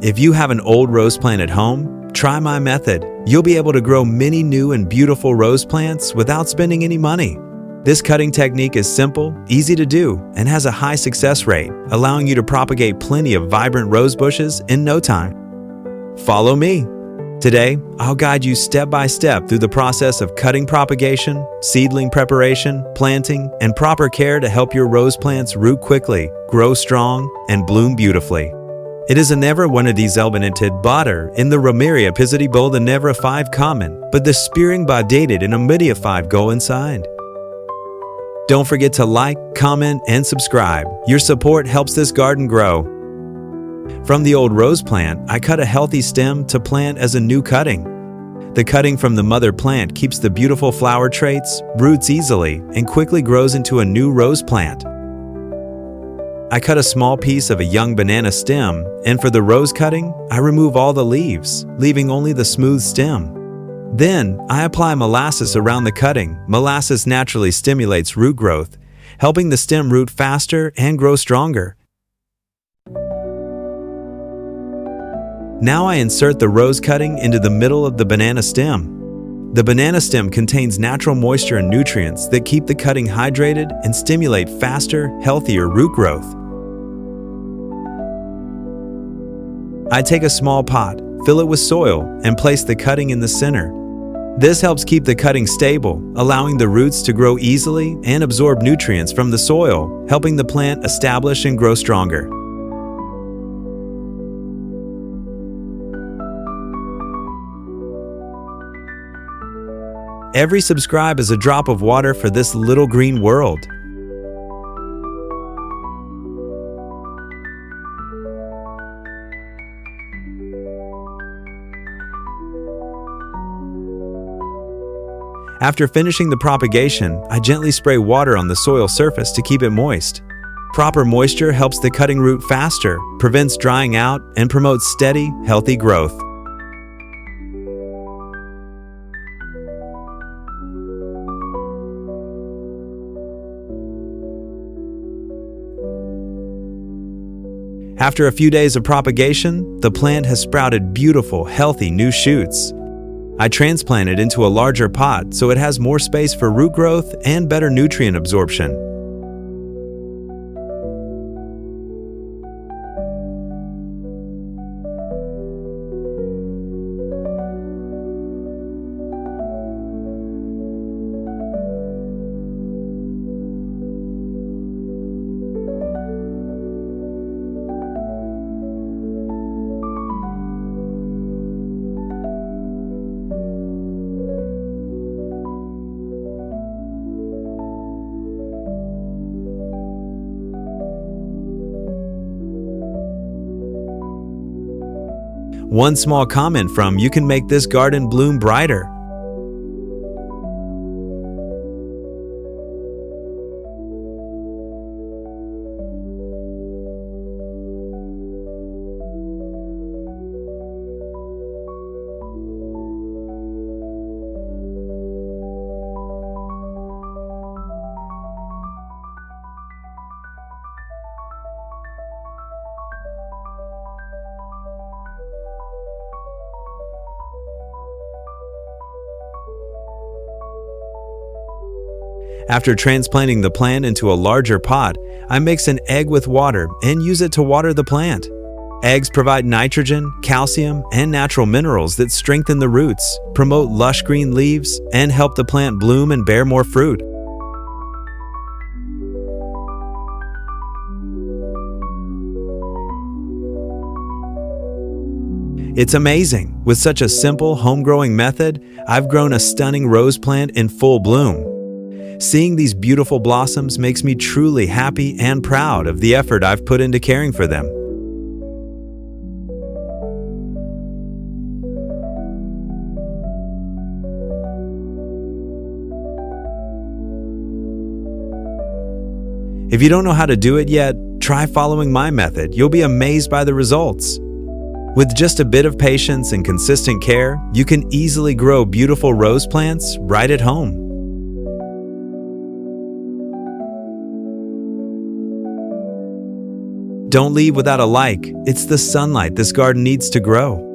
If you have an old rose plant at home, try my method. You'll be able to grow many new and beautiful rose plants without spending any money. This cutting technique is simple, easy to do, and has a high success rate, allowing you to propagate plenty of vibrant rose bushes in no time. Follow me. Today, I'll guide you step by step through the process of cutting propagation, seedling preparation, planting, and proper care to help your rose plants root quickly, grow strong, and bloom beautifully. It is a never one of these elbenited butter in the Romeria Pizziti the never 5 common, but the spearing by dated in a media 5 go inside. Don't forget to like, comment, and subscribe. Your support helps this garden grow. From the old rose plant, I cut a healthy stem to plant as a new cutting. The cutting from the mother plant keeps the beautiful flower traits, roots easily, and quickly grows into a new rose plant. I cut a small piece of a young banana stem, and for the rose cutting, I remove all the leaves, leaving only the smooth stem. Then, I apply molasses around the cutting. Molasses naturally stimulates root growth, helping the stem root faster and grow stronger. Now I insert the rose cutting into the middle of the banana stem. The banana stem contains natural moisture and nutrients that keep the cutting hydrated and stimulate faster, healthier root growth. I take a small pot, fill it with soil, and place the cutting in the center. This helps keep the cutting stable, allowing the roots to grow easily and absorb nutrients from the soil, helping the plant establish and grow stronger. Every subscribe is a drop of water for this little green world. After finishing the propagation, I gently spray water on the soil surface to keep it moist. Proper moisture helps the cutting root faster, prevents drying out, and promotes steady, healthy growth. After a few days of propagation, the plant has sprouted beautiful, healthy new shoots. I transplant it into a larger pot so it has more space for root growth and better nutrient absorption. One small comment from you can make this garden bloom brighter. After transplanting the plant into a larger pot, I mix an egg with water and use it to water the plant. Eggs provide nitrogen, calcium, and natural minerals that strengthen the roots, promote lush green leaves, and help the plant bloom and bear more fruit. It's amazing. With such a simple home-growing method, I've grown a stunning rose plant in full bloom. Seeing these beautiful blossoms makes me truly happy and proud of the effort I've put into caring for them. If you don't know how to do it yet, try following my method. You'll be amazed by the results. With just a bit of patience and consistent care, you can easily grow beautiful rose plants right at home. Don't leave without a like. It's the sunlight this garden needs to grow.